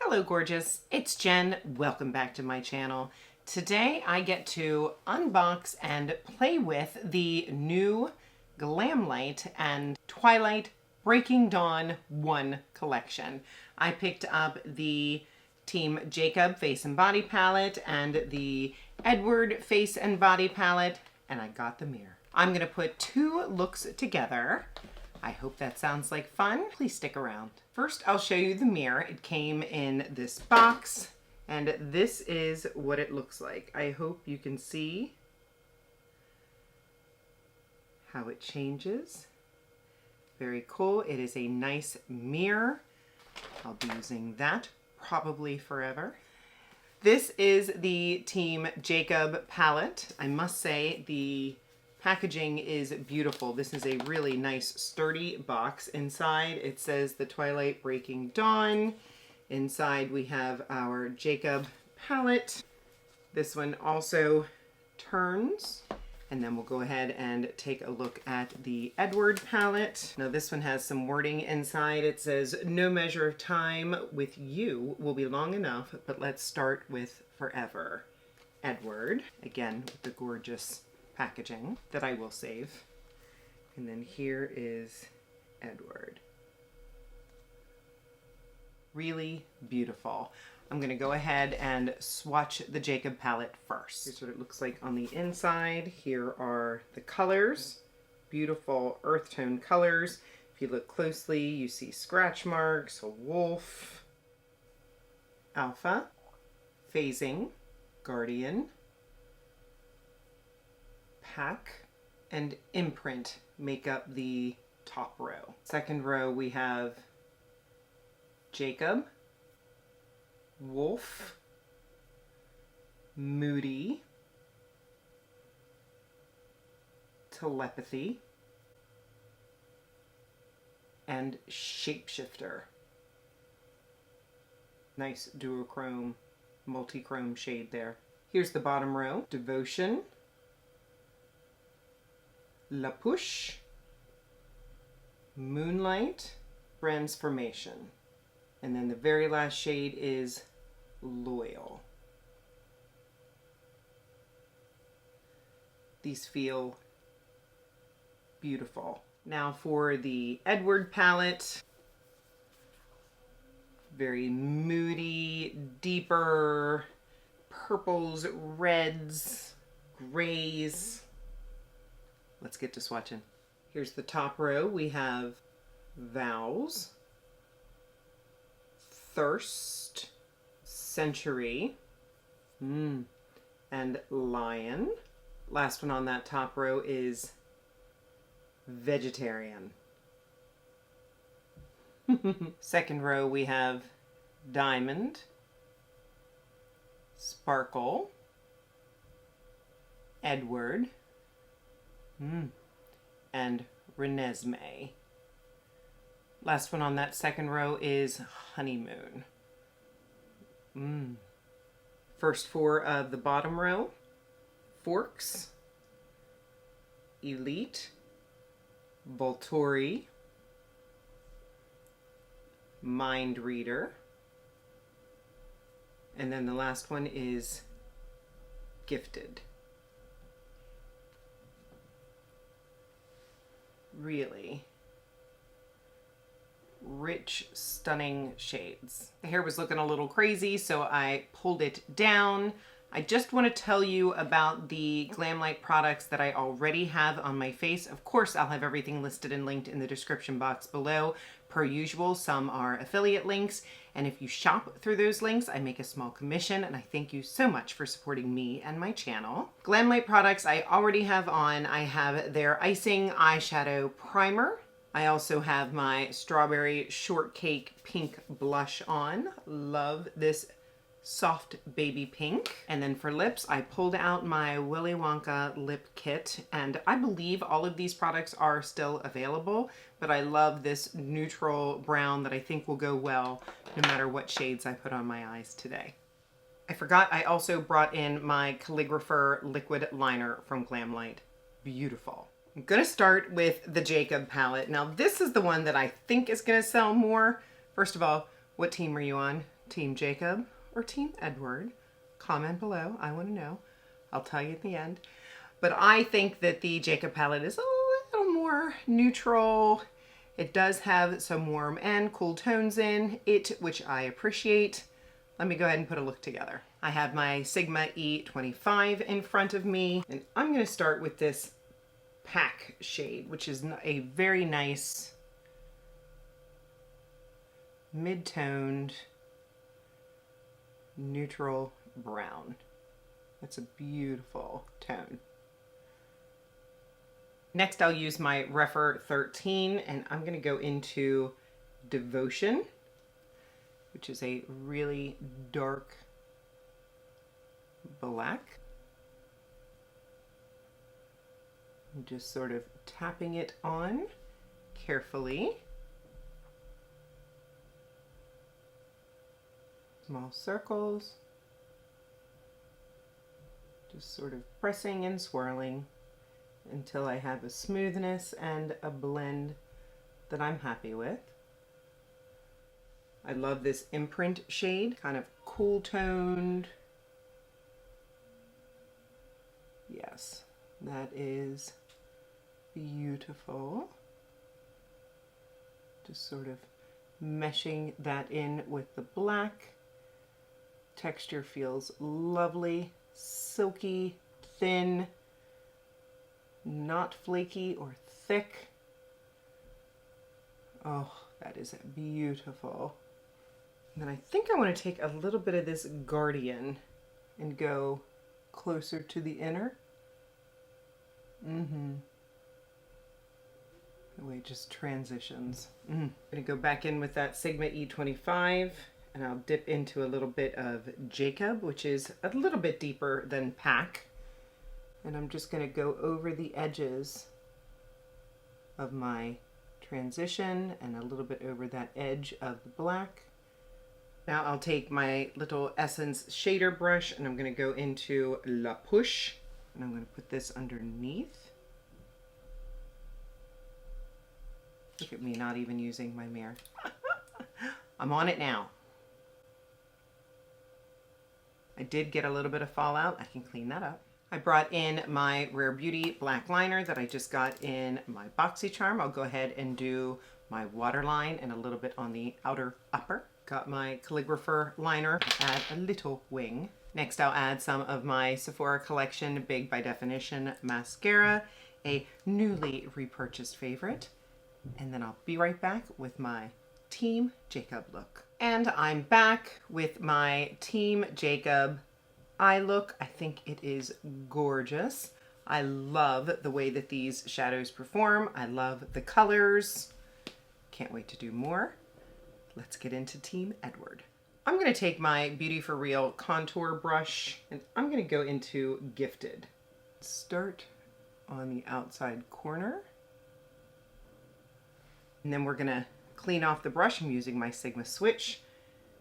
Hello gorgeous, it's Jen. Welcome back to my channel. Today I get to unbox and play with the new Glamlite and Twilight Breaking Dawn 1 collection. I picked up the Team Jacob Face and Body palette and the Edward Face and Body palette, and I got the mirror. I'm gonna put two looks together. I hope that sounds like fun. Please stick around. First, I'll show you the mirror. It came in this box, and this is what it looks like. I hope you can see how it changes. Very cool. It is a nice mirror. I'll be using that probably forever. This is the Team Jacob palette. I must say the packaging is beautiful. This is a really nice sturdy box. Inside it says the Twilight Breaking Dawn. Inside we have our Jacob palette. This one also turns, and then we'll go ahead and take a look at the Edward palette. Now this one has some wording inside. It says, "No measure of time with you will be long enough, but let's start with forever." Edward, again with the gorgeous packaging that I will save. And then here is Edward. Really beautiful. I'm gonna go ahead and swatch the Jacob palette first. Here's what it looks like on the inside. Here are the colors. Beautiful earth tone colors. If you look closely, you see scratch marks, a wolf, alpha, phasing, guardian, pack, and imprint make up the top row. Second row we have Jacob, wolf, moody, telepathy, and shapeshifter. Nice duochrome, multi-chrome shade there. Here's the bottom row. Devotion, La Push, Moonlight, Transformation. And then the very last shade is Loyal. These feel beautiful. Now for the Edward palette. Very moody, deeper purples, reds, grays. Let's get to swatching. Here's the top row. We have Vows, Thirst, Century, and Lion. Last one on that top row is Vegetarian. Second row we have Diamond, Sparkle, Edward, and Renesmee. Last one on that second row is Honeymoon. First four of the bottom row: Forks, Elite, Volturi, Mind Reader, and then the last one is Gifted. Really rich, stunning shades. The hair was looking a little crazy, so I pulled it down. I just want to tell you about the Glamlite products that I already have on my face. Of course, I'll have everything listed and linked in the description box below. Per usual, some are affiliate links, and if you shop through those links, I make a small commission, and I thank you so much for supporting me and my channel. Glamlite products I already have on. I have their Icing Eyeshadow Primer. I also have my Strawberry Shortcake Pink Blush on. Love this soft baby pink. And then for lips, I pulled out my Willy Wonka lip kit, and I believe all of these products are still available, but I love this neutral brown that I think will go well no matter what shades I put on my eyes today. I forgot I also brought in my Calligrapher liquid liner from Glamlite. Beautiful. I'm gonna start with the Jacob palette. Now this is the one that I think is gonna sell more. First of all, what team are you on? Team Jacob or Team Edward? Comment below, I want to know. I'll tell you at the end. But I think that the Jacob palette is a little more neutral. It does have some warm and cool tones in it, which I appreciate. Let me go ahead and put a look together. I have my Sigma E25 in front of me, and I'm going to start with this Pack shade, which is a very nice mid-toned neutral brown. That's a beautiful tone. Next, I'll use my Refer 13, and I'm going to go into Devotion, which is a really dark black. I'm just sort of tapping it on carefully. Small circles. Just sort of pressing and swirling until I have a smoothness and a blend that I'm happy with. I love this Imprint shade, kind of cool toned. Yes, that is beautiful. Just sort of meshing that in with the black. Texture feels lovely, silky, thin, not flaky or thick. Oh, that is beautiful. And then I think I want to take a little bit of this Guardian and go closer to the inner. The way it just transitions. I'm going to go back in with that Sigma E25, and I'll dip into a little bit of Jacob, which is a little bit deeper than Pack. And I'm just going to go over the edges of my transition and a little bit over that edge of the black. Now I'll take my little Essence shader brush and I'm going to go into La Push, and I'm going to put this underneath. Look at me not even using my mirror. I'm on it now. I did get a little bit of fallout. I can clean that up. I brought in my Rare Beauty black liner that I just got in my BoxyCharm. I'll go ahead and do my waterline and a little bit on the outer upper. Got my calligrapher liner, add a little wing. Next I'll add some of my Sephora Collection Big by Definition mascara, a newly repurchased favorite. And then I'll be right back with my Team Jacob look. And I'm back with my Team Jacob eye look. I think it is gorgeous. I love the way that these shadows perform. I love the colors. Can't wait to do more. Let's get into Team Edward. I'm going to take my Beauty for Real contour brush and I'm going to go into Gifted. Start on the outside corner. And then we're going to clean off the brush. I'm using my Sigma Switch.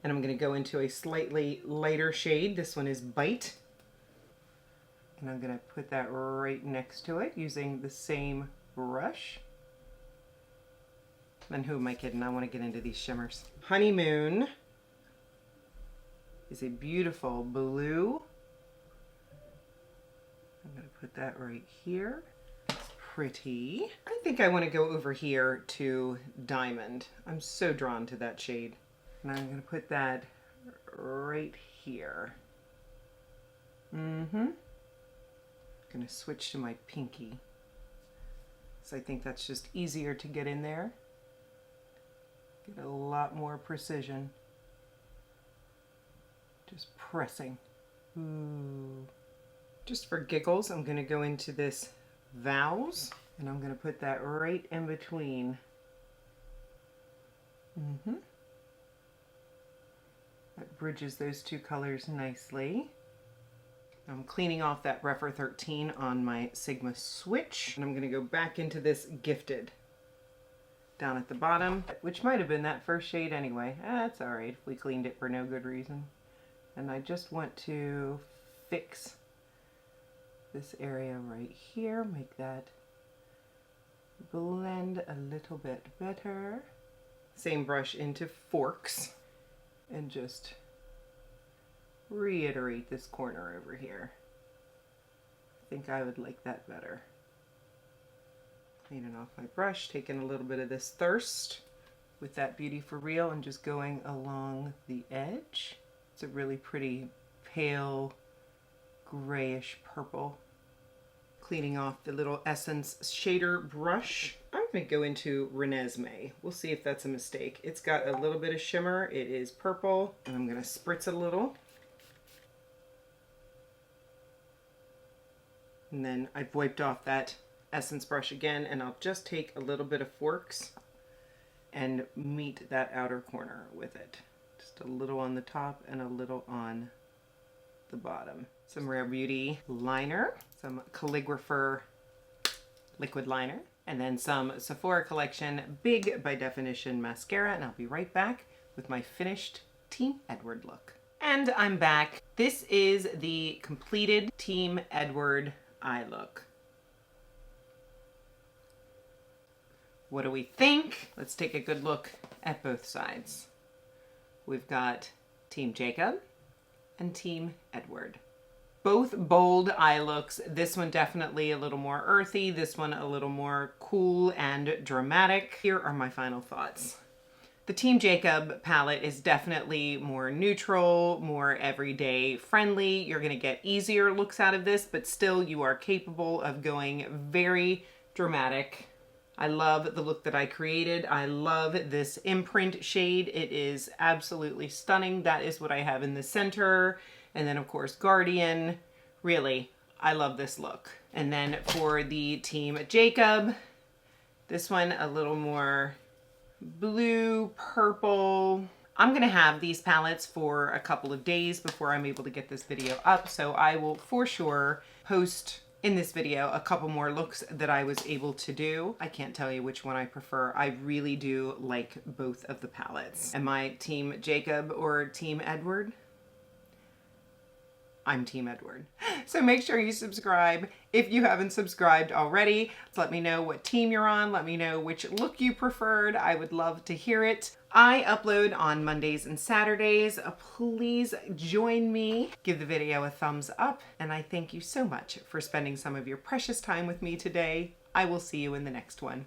And I'm going to go into a slightly lighter shade. This one is Bite. And I'm going to put that right next to it using the same brush. And who am I kidding? I want to get into these shimmers. Honeymoon is a beautiful blue. I'm going to put that right here. It's pretty. I think I want to go over here to Diamond. I'm so drawn to that shade. And I'm going to put that right here. I'm going to switch to my pinky. So I think that's just easier to get in there. Get a lot more precision. Just pressing. Ooh. Just for giggles, I'm going to go into this Vows. And I'm going to put that right in between. That bridges those two colors nicely. I'm cleaning off that Refer 13 on my Sigma Switch. And I'm going to go back into this Gifted down at the bottom, which might have been that first shade anyway. That's all right if we cleaned it for no good reason. And I just want to fix this area right here, make that blend a little bit better. Same brush into Forks. and just reiterate this corner over here. I think I would like that better. Cleaning off my brush, taking a little bit of this Thirst with that Beauty for Real and just going along the edge. It's a really pretty pale grayish purple. Cleaning off the little Essence shader brush. I'm going to go into Renesmee. We'll see if that's a mistake. It's got a little bit of shimmer. It is purple, and I'm going to spritz it a little. And then I've wiped off that Essence brush again, and I'll just take a little bit of Forks and meet that outer corner with it. Just a little on the top and a little on the bottom. Some Rare Beauty liner, some Calligrapher liquid liner, and then some Sephora Collection Big by Definition mascara, and I'll be right back with my finished Team Edward look. And I'm back. This is the completed Team Edward eye look. What do we think? Let's take a good look at both sides. We've got Team Jacob and Team Edward. Both bold eye looks. This one definitely a little more earthy. This one a little more cool and dramatic. Here are my final thoughts. The Team Jacob palette is definitely more neutral, more everyday friendly. You're gonna get easier looks out of this, but still you are capable of going very dramatic. I love the look that I created. I love this imprint shade. It is absolutely stunning. That is what I have in the center. And then of course, Guardian. Really, I love this look. And then for the Team Jacob, this one a little more blue, purple. I'm gonna have these palettes for a couple of days before I'm able to get this video up. So I will for sure post in this video a couple more looks that I was able to do. I can't tell you which one I prefer. I really do like both of the palettes. Am I Team Jacob or Team Edward? I'm Team Edward. So make sure you subscribe if you haven't subscribed already. Let me know what team you're on. Let me know which look you preferred. I would love to hear it. I upload on Mondays and Saturdays. Please join me. Give the video a thumbs up. And I thank you so much for spending some of your precious time with me today. I will see you in the next one.